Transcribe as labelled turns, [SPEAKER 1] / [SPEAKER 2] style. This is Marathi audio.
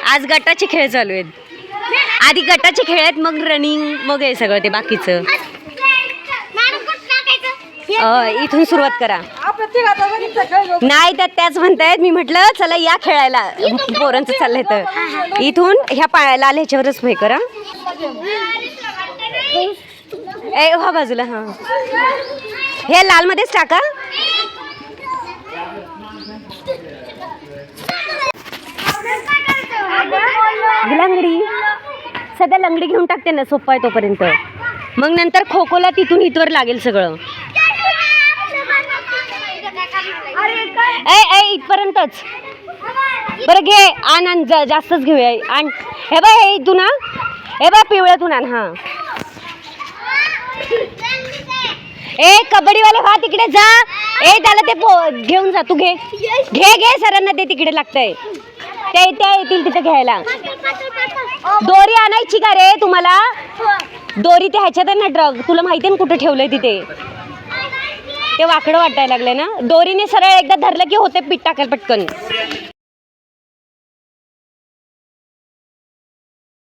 [SPEAKER 1] आज गटाचे खेळ चालू आहेत. आधी गटाचे खेळ आहेत, मग रनिंग, मग आहे सगळं ते बाकीचं. इथून सुरुवात करा. नाही तर त्याच म्हणतायत. मी म्हटलं चला या खेळायला, पोरांचं चाललंय तर इथून ह्या लाल ह्याच्यावरच हे करा. ए हा बाजूला. हा हे लाल मध्येच टाका. लंगडी सध्या लंगडी घेऊन टाकते ना, सोपं आहे तोपर्यंत. मग नंतर खो खोला तिथून इथवर लागेल सगळं. इथपर्यंतच. बरं घे, आण जास्तच घेऊया. आण हे बघ, हे इथून ना, हे बघ पिवळ्यातून आण. हा ए कबड्डीवाले व्हा तिकडे जा. ए त्याला ते घेऊन जा. तू घे घे घे, सरांना ते तिकडे लागतंय. ते येतील तिथे घ्यायला. दोरी आणायची का रे तुम्हाला? दोरी ते ह्याच्यात आहे ना, ड्रग तुला माहिती आहे ना कुठे ठेवलंय तिथे. ते वाकडं वाटायला लागलंय ना. दोरीने सरळ एकदा धरलं की होते, पीठ टाकायला पटकन.